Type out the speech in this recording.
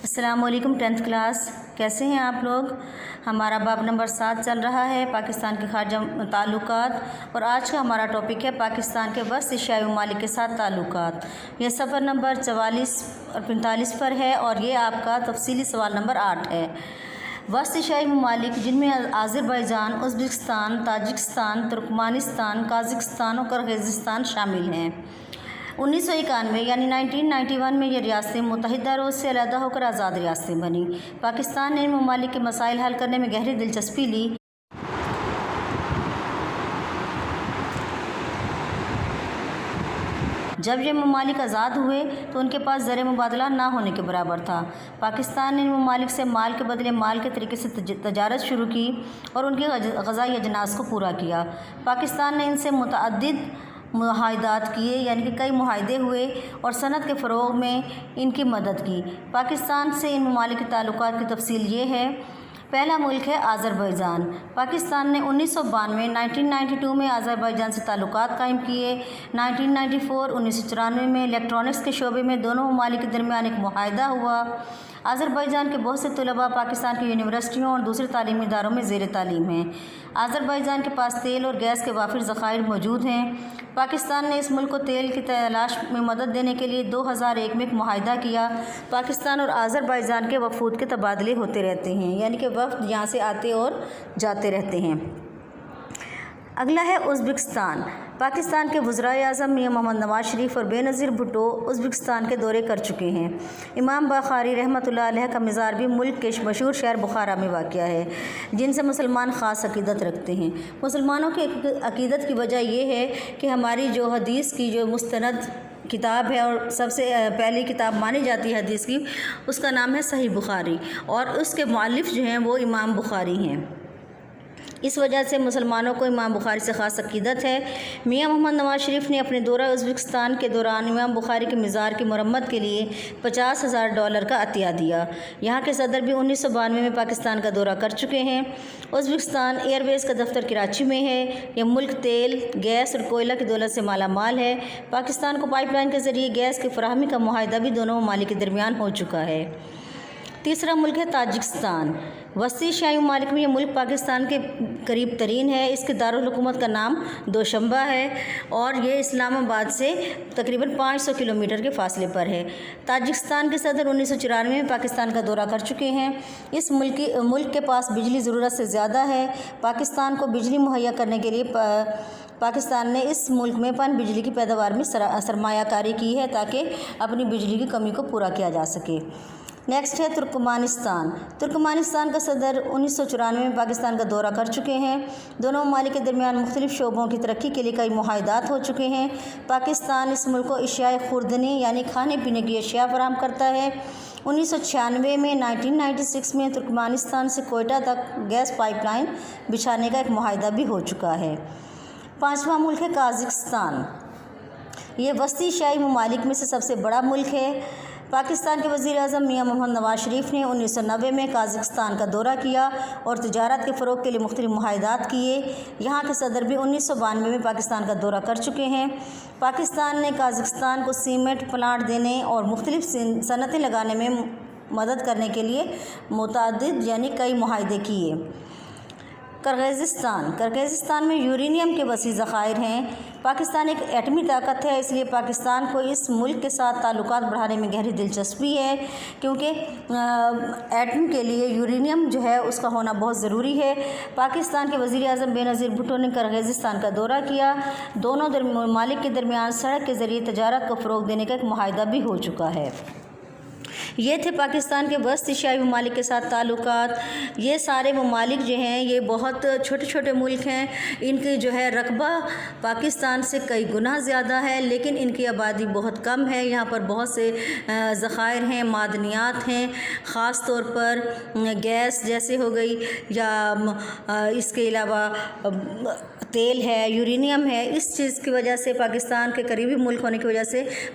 السلام علیکم 10th class, کیسے ہیں آپ لوگ؟ ہمارا باب نمبر 7 چل رہا ہے پاکستان کے خارجہ تعلقات، اور آج کا ہمارا ٹاپک ہے پاکستان کے وسط ایشیائی ممالک کے ساتھ تعلقات۔ یہ صفحہ نمبر 44 اور 45 پر ہے اور یہ آپ کا تفصیلی سوال نمبر 8 ہے۔ وسط ایشیائی ممالک جن میں Azerbaijan, Uzbekistan, Tajikistan, Turkmenistan, Kazakhstan اور قرغیزستان شامل ہیں۔ 1991 یعنی 1991 میں یہ ریاستیں متحدہ روس سے علیحدہ ہو کر آزاد ریاستیں بنیں۔ پاکستان نے ان ممالک کے مسائل حل کرنے میں گہری دلچسپی لی۔ جب یہ ممالک آزاد ہوئے تو ان کے پاس زر مبادلہ نہ ہونے کے برابر تھا۔ پاکستان نے ان ممالک سے مال کے بدلے مال کے طریقے سے تجارت شروع کی اور ان کے غذائی اجناس کو پورا کیا۔ پاکستان نے ان سے متعدد معاہدات کیے، یعنی کہ کئی معاہدے ہوئے اور صنعت کے فروغ میں ان کی مدد کی۔ پاکستان سے ان ممالک کے تعلقات کی تفصیل یہ ہے۔ پہلا ملک ہے آذربائیجان۔ پاکستان نے 1992 میں آذربائیجان سے تعلقات قائم کیے۔ 1994 میں الیکٹرانکس کے شعبے میں دونوں ممالک کے درمیان ایک معاہدہ ہوا۔ آذربائیجان کے بہت سے طلباء پاکستان کی یونیورسٹیوں اور دوسرے تعلیمی اداروں میں زیر تعلیم ہیں۔ آذربائیجان کے پاس تیل اور گیس کے وافر ذخائر موجود ہیں۔ پاکستان نے اس ملک کو تیل کی تلاش میں مدد دینے کے لیے 2001 میں ایک معاہدہ کیا۔ پاکستان اور آذربائیجان کے وفود کے تبادلے ہوتے رہتے ہیں، یعنی کہ وفد یہاں سے آتے اور جاتے رہتے ہیں۔ اگلا ہے ازبکستان۔ پاکستان کے وزرائے اعظم میاں محمد نواز شریف اور بے نظیر بھٹو ازبکستان کے دورے کر چکے ہیں۔ امام بخاری رحمۃ اللہ علیہ کا مزار بھی ملک کے مشہور شہر بخارا میں واقع ہے، جن سے مسلمان خاص عقیدت رکھتے ہیں۔ مسلمانوں کی عقیدت کی وجہ یہ ہے کہ ہماری جو حدیث کی جو مستند کتاب ہے اور سب سے پہلی کتاب مانی جاتی ہے حدیث کی، اس کا نام ہے صحیح بخاری، اور اس کے مؤلف جو ہیں وہ امام بخاری ہیں۔ اس وجہ سے مسلمانوں کو امام بخاری سے خاص عقیدت ہے۔ میاں محمد نواز شریف نے اپنے دورہ ازبکستان کے دوران امام بخاری کے مزار کی مرمت کے لیے $50,000 کا عطیہ دیا۔ یہاں کے صدر بھی 1992 میں پاکستان کا دورہ کر چکے ہیں۔ ازبکستان ایئر ویز کا دفتر کراچی میں ہے۔ یہ ملک تیل، گیس اور کوئلہ کی دولت سے مالا مال ہے۔ پاکستان کو پائپ لائن کے ذریعے گیس کی فراہمی کا معاہدہ بھی دونوں ممالک کے درمیان ہو چکا ہے۔ تیسرا ملک ہے تاجکستان۔ وسطی ایشیائی ممالک میں یہ ملک پاکستان کے قریب ترین ہے۔ اس کے دارالحکومت کا نام دوشنبہ ہے اور یہ اسلام آباد سے تقریباً 500 کلومیٹر کے فاصلے پر ہے۔ تاجکستان کے صدر 1994 میں پاکستان کا دورہ کر چکے ہیں۔ اس ملک کے پاس بجلی ضرورت سے زیادہ ہے۔ پاکستان کو بجلی مہیا کرنے کے لیے پاکستان نے اس ملک میں پن بجلی کی پیداوار میں سرمایہ کاری کی ہے تاکہ اپنی بجلی کی کمی کو پورا کیا جا سکے۔ نیکسٹ ہے ترکمانستان۔ ترکمانستان کا صدر 1994 میں پاکستان کا دورہ کر چکے ہیں۔ دونوں ممالک کے درمیان مختلف شعبوں کی ترقی کے لیے کئی معاہدات ہو چکے ہیں۔ پاکستان اس ملک کو اشیاء خوردنی یعنی کھانے پینے کی اشیاء فراہم کرتا ہے۔ 1996 میں 1996 میں ترکمانستان سے کوئٹہ تک گیس پائپ لائن بچھانے کا ایک معاہدہ بھی ہو چکا ہے۔ پانچواں ملک ہے قازقستان۔ یہ وسطی ایشیائی ممالک میں سے سب سے بڑا ملک ہے۔ پاکستان کے وزیر اعظم میاں محمد نواز شریف نے 1990 میں قازقستان کا دورہ کیا اور تجارت کے فروغ کے لیے مختلف معاہدات کیے۔ یہاں کے صدر بھی 1992 میں پاکستان کا دورہ کر چکے ہیں۔ پاکستان نے قازقستان کو سیمنٹ پلانٹ دینے اور مختلف صنعتیں لگانے میں مدد کرنے کے لیے متعدد یعنی کئی معاہدے کیے۔ قرغیزستان میں یورینیم کے وسیع ذخائر ہیں۔ پاکستان ایک ایٹمی طاقت ہے، اس لیے پاکستان کو اس ملک کے ساتھ تعلقات بڑھانے میں گہری دلچسپی ہے، کیونکہ ایٹم کے لیے یورینیم جو ہے اس کا ہونا بہت ضروری ہے۔ پاکستان کے وزیر اعظم بے نظیر بھٹو نے قرغیزستان کا دورہ کیا۔ دونوں ممالک کے درمیان سڑک کے ذریعے تجارت کو فروغ دینے کا ایک معاہدہ بھی ہو چکا ہے۔ یہ تھے پاکستان کے وسط ایشیائی ممالک کے ساتھ تعلقات۔ یہ سارے ممالک جو ہیں یہ بہت چھوٹے چھوٹے ملک ہیں۔ ان کی جو ہے رقبہ پاکستان سے کئی گنا زیادہ ہے، لیکن ان کی آبادی بہت کم ہے۔ یہاں پر بہت سے ذخائر ہیں، معدنیات ہیں، خاص طور پر گیس جیسے ہو گئی، یا اس کے علاوہ تیل ہے، یورینیم ہے۔ اس چیز کی وجہ سے پاکستان کے قریبی ملک ہونے کی وجہ سے